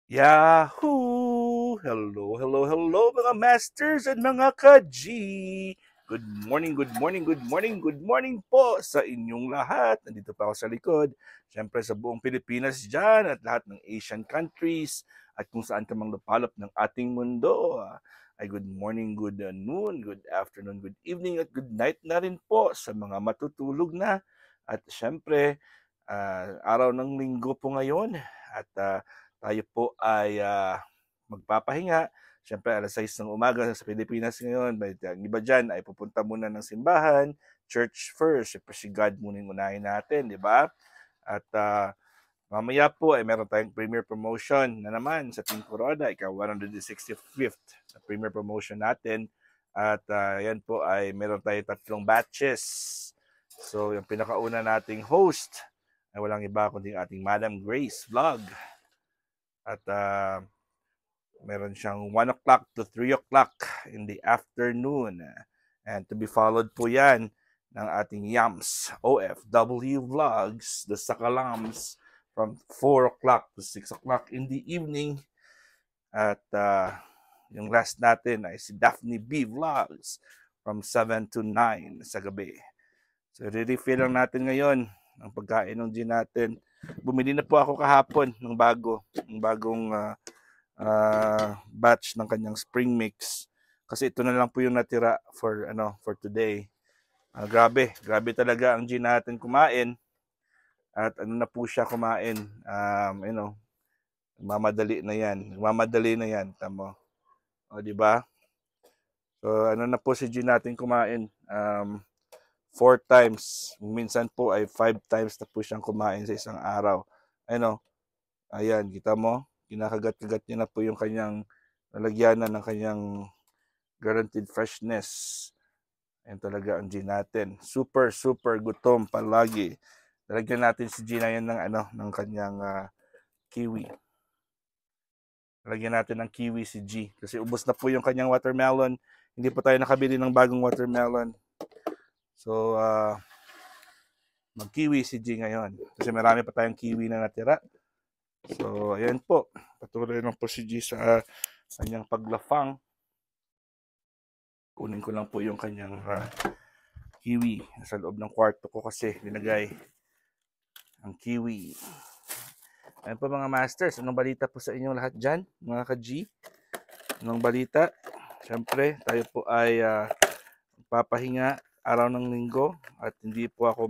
Yahoo! Hello, hello, hello mga masters and mga ka-G! Good morning, good morning, good morning, good morning po sa inyong lahat. Nandito pa ako sa likod. Siyempre sa buong Pilipinas dyan at lahat ng Asian countries at kung saan ka mang napalop ng ating mundo. Ay good morning, good noon, good afternoon, good evening at good night na rin po sa mga matutulog na. At siyempre, araw ng linggo po ngayon at tayo po ay magpapahinga. Siyempre, alas 6 ng umaga sa Pilipinas ngayon. But ang iba dyan ay pupunta muna ng simbahan, church first. Siyempre, si God muna yung unahin natin, di ba? At mamaya po ay meron tayong premier promotion na naman sa Team Corona. Ikaw 165th na premier promotion natin. At yan po ay meron tayong tatlong batches. So, yung pinakauna nating host ay walang iba kundi ating Madam Grace Vlog. At meron siyang 1 o'clock to 3 o'clock in the afternoon. And to be followed po yan ng ating Yams OFW Vlogs, the Sakalams, from 4 o'clock to 6 o'clock in the evening. At yung last natin ay si Daphne B Vlogs from 7 to 9 sa gabi. So, re-refill lang natin ngayon ang pagkain ng gin natin. Bumili na po ako kahapon ng bagong batch ng kanyang spring mix kasi ito na lang po yung natira for today. Grabe talaga ang gin natin kumain at ano na po siya kumain. Mamadali na yan, tamo. O di ba? So ano na po si gin natin kumain. 4 times, minsan po ay 5 times na po siyang kumain sa isang araw. Ayan, kita mo? Kinakagat-kagat niya na po yung kanyang lalagyanan ng kanyang guaranteed freshness. Ayan talaga ang gin natin. Super, super gutom palagi. Lalagyan natin si Gina yan ng kanyang kiwi. Lalagyan natin ng kiwi si G. Kasi ubos na po yung kanyang watermelon. Hindi po tayo nakabili ng bagong watermelon. So, mag-kiwi si G ngayon. Kasi marami pa tayong kiwi na natira. So, ayan po. Patuloy lang po si G sa kanyang paglafang. Kunin ko lang po yung kanyang kiwi sa loob ng kwarto ko kasi linagay ang kiwi. Ayan po mga masters, anong balita po sa inyong lahat dyan, mga ka-G? Anong balita? Siyempre, tayo po ay papahinga araw ng linggo at hindi po ako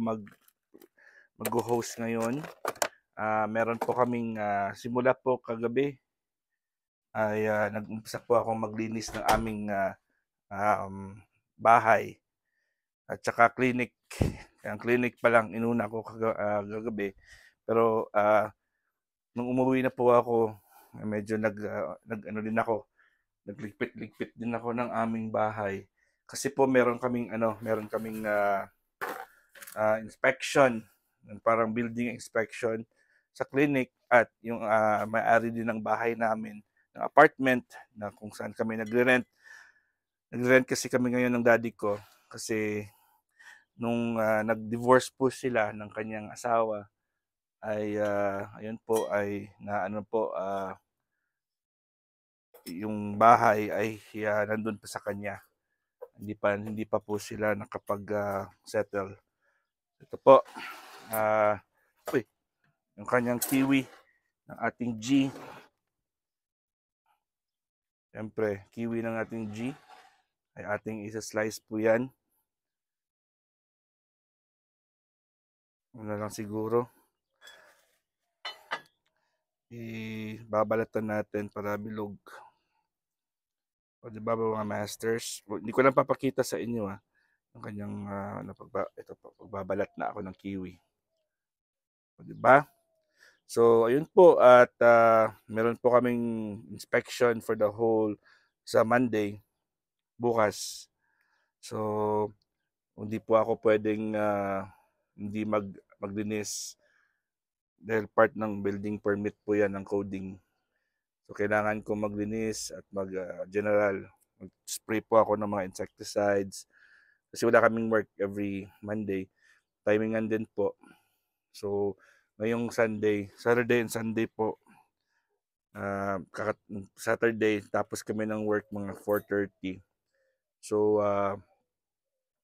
mag-host ngayon. Meron po kaming simula po kagabi ay nag-umpisa po akong maglinis ng aming bahay at saka clinic. Ang clinic pa lang inuna ko kagabi. Pero nung umuwi na po ako, medyo nagligpit-ligpit din ako ng aming bahay. Kasi po meron kaming inspection, parang building inspection sa clinic at yung may-ari din ng bahay namin, ng apartment na kung saan kami nagre-rent. Nagre-rent kasi kami ngayon ng daddy ko kasi nung nag-divorce po sila ng kanyang asawa ay ayun po ay yung bahay ay nandun pa sa kanya. Hindi pa po sila nakapag-settle. Ito po. Yung kanyang kiwi ng ating G. Siyempre, kiwi ng ating G ay ating isa-slice po yan. Ano lang siguro. Ibabalatan natin para bilog. O diba mga masters? Hindi ko lang papakita sa inyo yung kanyang pagbabalat na ako ng kiwi. O diba? So ayun po at meron po kaming inspection for the whole sa Monday bukas. So hindi po ako pwedeng hindi maglinis dahil part ng building permit po yan ng coding. So kailangan ko maglinis at mag-general. Mag-spray po ako ng mga insecticides. Kasi wala kaming work every Monday. Timingan din po. So ngayong Saturday and Sunday po, Saturday, tapos kami ng work mga 4:30. So,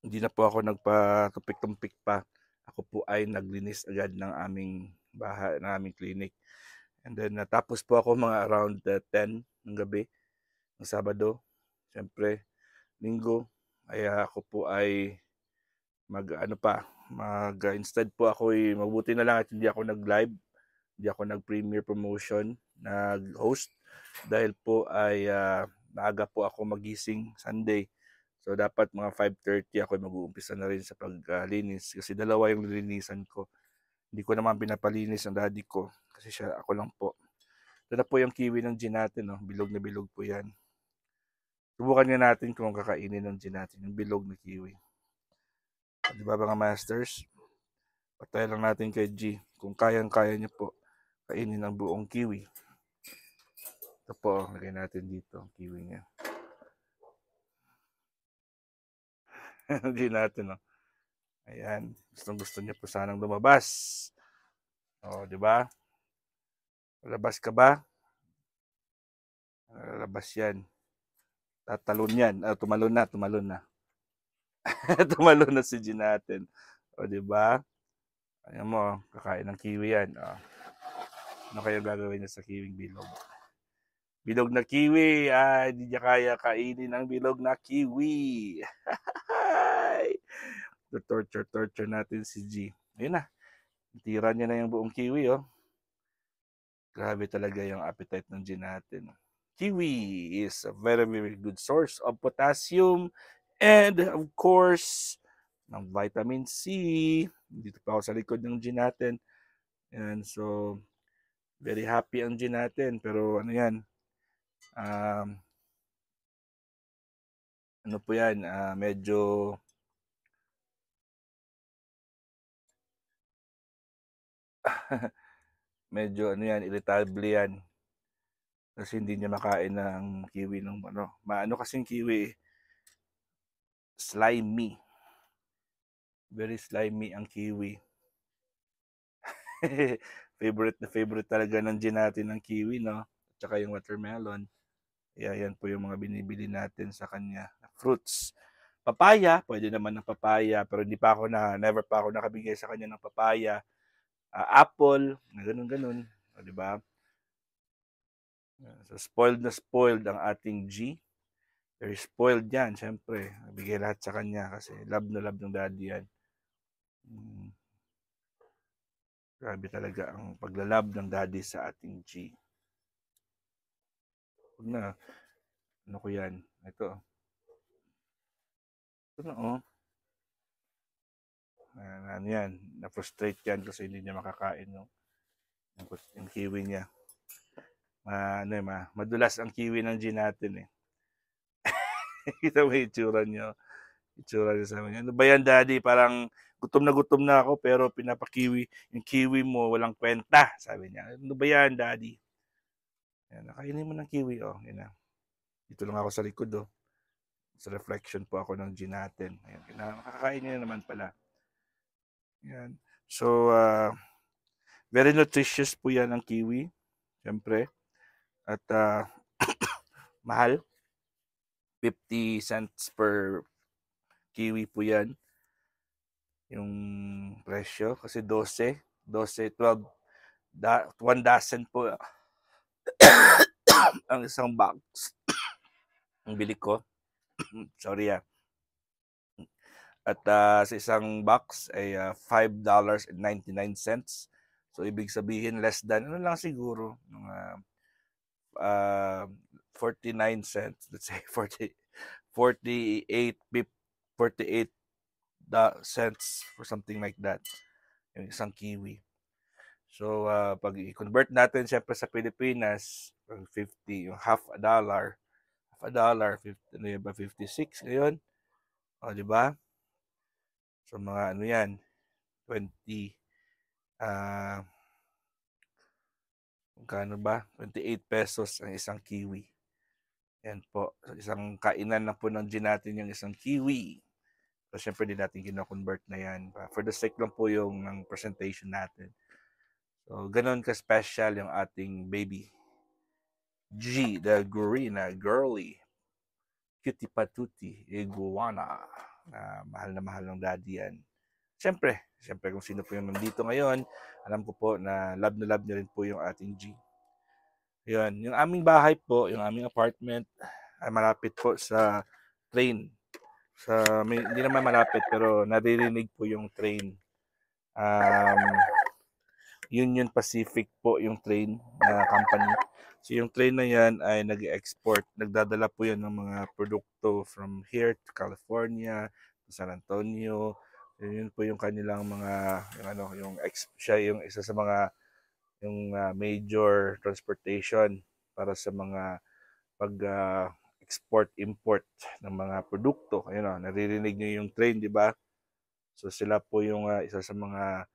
hindi na po ako nagpatumpik-tumpik pa. Ako po ay naglinis agad ng aming bahay, ng aming clinic. And then, natapos po ako mga around 10 ng gabi, ng Sabado. Siyempre, Linggo, ay ako po ay instead po ako mabuti na lang at hindi ako nag-live, hindi ako nag-premiere promotion, nag-host, dahil po ay maaga po ako magising Sunday. So dapat mga 5:30 ako mag-uumpisa na rin sa paglinis kasi dalawa yung lilinisan ko. Hindi ko naman pinapalinis ang daddy ko kasi ako lang po. Ito na po yung kiwi ng gin natin, no? Bilog na bilog po yan. Subukan nga natin kung kakainin ng gin natin, yung bilog na kiwi. Di ba mga masters? Patay lang natin kay G kung kayang-kaya niya po kainin ang buong kiwi. Ito po, lagay natin dito ang kiwi niya. Hindi natin, no? Ayan, gusto niya po sanang lumabas. O, di ba? Lalabas ka ba? Lalabas yan. Tatalon yan. Tumalon na. Tumalon na si G natin. O, di ba? Ayan mo, kakain ng kiwi yan. O. Ano kayo gagawin niya sa kiwing bilog? Bilog na kiwi. Hindi niya kaya kainin ang bilog na kiwi. Torture natin si G. Ayun na. Tira niya na yung buong kiwi, oh. Grabe talaga yung appetite ng G natin. Kiwi is a very, very good source of potassium and, of course, ng vitamin C. Dito pa ako sa likod ng G natin. And so, very happy ang G natin. Pero ano yan, ano po yan, medyo ano yan, irritable yan. Kasi hindi niya makain ng kiwi ng maano kasing kiwi, slimy. Very slimy ang kiwi. favorite talaga ng G natin ng kiwi, no? At saka yung watermelon. Yan po yung mga binibili natin sa kanya. Fruits. Papaya, pwede naman ng papaya, pero never pa ako nakabigay sa kanya ng papaya. Apple, ganun. O, di ba? So, spoiled ang ating G. Very spoiled yan, syempre. Bigay lahat sa kanya kasi love na love ng daddy yan. Grabe talaga ang paglalab ng daddy sa ating G. Huwag na. Ano ko yan? Ito na, oh. Ano yan? Na-frustrate yan kasi hindi niya makakain yung kiwi niya. Madulas ang kiwi ng G natin, eh. Kita mo yung itsura niyo. Itsura niya sa amin. Ano ba yan, daddy? Parang gutom na ako pero pinapakiwi. Yung kiwi mo, walang kwenta. Sabi niya. Ano ba yan, daddy? Yan, nakainin mo ng kiwi, oh. Yan na. Dito lang ako sa likod, oh. Sa reflection po ako ng G natin. Ayan, nakakain niya naman pala. Yan. So, very nutritious po yan ang kiwi. Siyempre. At mahal. 50 cents per kiwi po yan. Yung presyo. Kasi 12, 12, 1 dozen po ang isang box. Ang bili ko. Sorry, At sa isang box ay $5.99. So, ibig sabihin, less than, ano lang siguro, mga 49 cents. Let's say 48 cents or something like that. Yung isang kiwi. So, pag i-convert natin siyempre sa Pilipinas, 50, yung half a dollar, 50, ano yun ba, 56 ngayon? O, di ba? So, mga ano yan, 20, magkano ba? 28 pesos ang isang kiwi. Yan po. So, isang kainan na po ng G natin yung isang kiwi. So, syempre din natin kino-convert na yan. For the sake lang po yung ng presentation natin. So, ganun ka-special yung ating baby. G, the gorilla, girly, cutie patuti, iguana. Na mahal ng daddy yan. Siyempre kung sino po yung nandito ngayon, alam ko po na love niya rin po yung ating G. Yun, yung aming bahay po, yung aming apartment, ay malapit po sa train. Hindi naman malapit pero naririnig po yung train. Union Pacific po yung train na company. So yung train na yan ay nag-export, nagdadala po yan ng mga produkto from here to California, to San Antonio. Yun po yung kanilang mga siya yung isa sa mga major transportation para sa mga pag export import ng mga produkto. Ayun naririnig niyo yung train, di ba? So sila po yung isa sa mga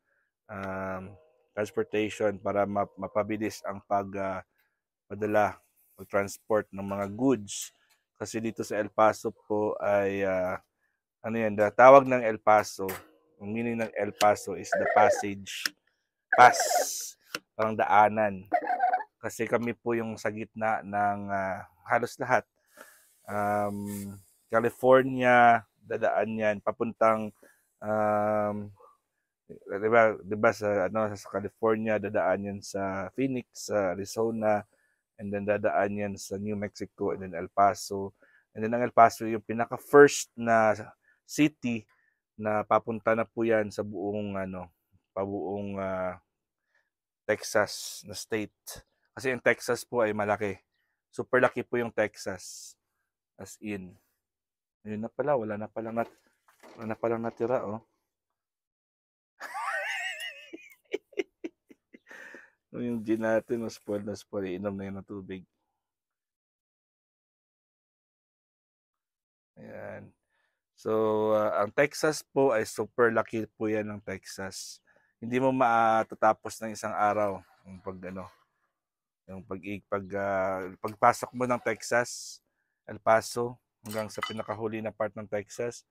transportation para mapabilis ang pagpadala pag-transport ng mga goods. Kasi dito sa El Paso po ay tawag ng El Paso, ang meaning ng El Paso is the passage, pass, parang daanan. Kasi kami po yung sa gitna ng halos lahat. California, dadaan yan, papuntang diba sa California, dadaan yan sa Phoenix, sa Arizona, and then dadaan yan sa New Mexico, and then El Paso. And then ang El Paso yung pinaka first na city na papunta na po yan sa buong pabuong Texas na state. Kasi yung Texas po ay malaki. Super laki po yung Texas. As in. Ayun na pala, wala na palang natira, oh. Yung gin natin, spoil na spoil. Inom na yun ng tubig. Ayan. So, ang Texas po ay super laki po yan ng Texas. Hindi mo matatapos ng isang araw yung pagpasok mo ng Texas, El Paso, hanggang sa pinakahuli na part ng Texas,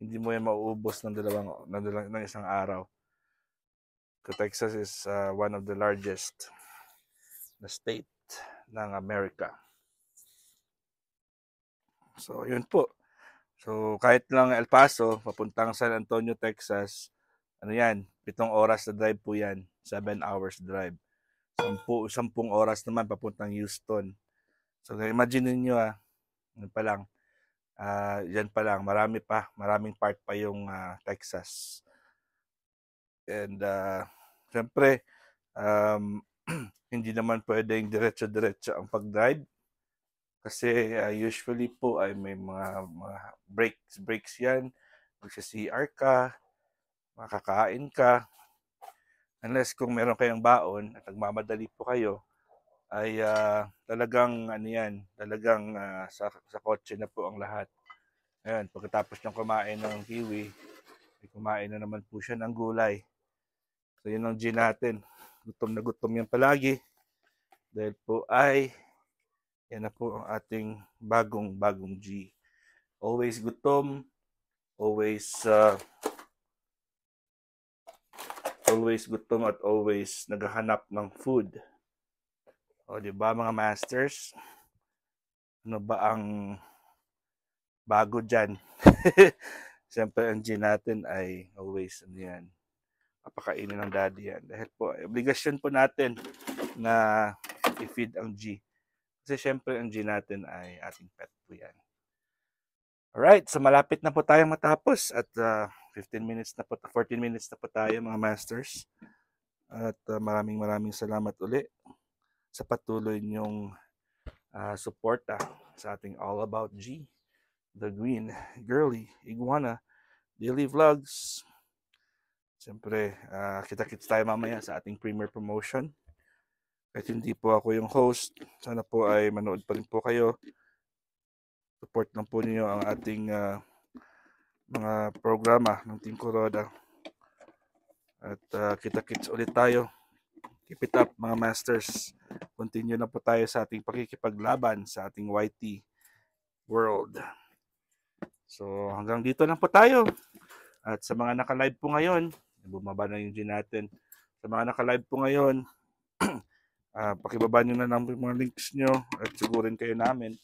hindi mo yan mauubos ng isang araw. So, Texas is one of the largest na state ng Amerika. So, yun po. So, kahit lang El Paso, papuntang San Antonio, Texas, 7 oras na drive po yan. 7 hours drive. 10 oras naman papuntang Houston. So, imagine niyo yan pa lang. Maraming part pa yung Texas. And, syempre, hindi naman pwedeng diretso-diretso ang pag-drive. Kasi usually po ay may mga breaks yan. Magsa-CR ka, makakain ka. Unless kung meron kayong baon at nagmamadali po kayo, ay talagang sa kotse na po ang lahat. Ayan, pagkatapos ng kumain ng kiwi, ay kumain na naman po siya ng gulay. So yun ang gin natin. Gutom na gutom yan palagi. Dahil po ay yan na po ang ating bagong G. Always gutom, always gutom at always naghahanap ng food. O di ba mga masters? Ano ba ang bago diyan? Siyempre ang G natin ay always papakainin ng daddy yan. Dahil po, obligasyon po natin na i-feed ang G. Kasi syempre ang G natin ay ating pet po yan. Alright, so malapit na po tayong matapos at 14 minutes na po tayo mga masters. At maraming salamat uli sa patuloy niyong suporta sa ating All About G, The Green, Girly, Iguana, Daily Vlogs. Siyempre, kita-kits tayo mamaya sa ating premiere promotion. Kahit hindi po ako yung host, sana po ay manood pa rin po kayo. Support lang po niyo ang ating mga programa ng Team Kuroda. At kita-kits ulit tayo. Keep it up mga masters. Continue na po tayo sa ating pakikipaglaban sa ating YT world. So hanggang dito lang po tayo. At sa mga naka-live po ngayon, bumaba na yung G natin. Sa mga naka-live po ngayon, Pakibaba nyo na lang yung mga links nyo at sigurin kayo namin.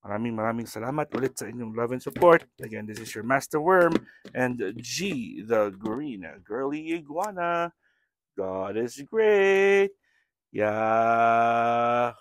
Maraming salamat ulit sa inyong love and support. Again, this is your Master Worm and G, the green girly iguana. God is great. Yeah.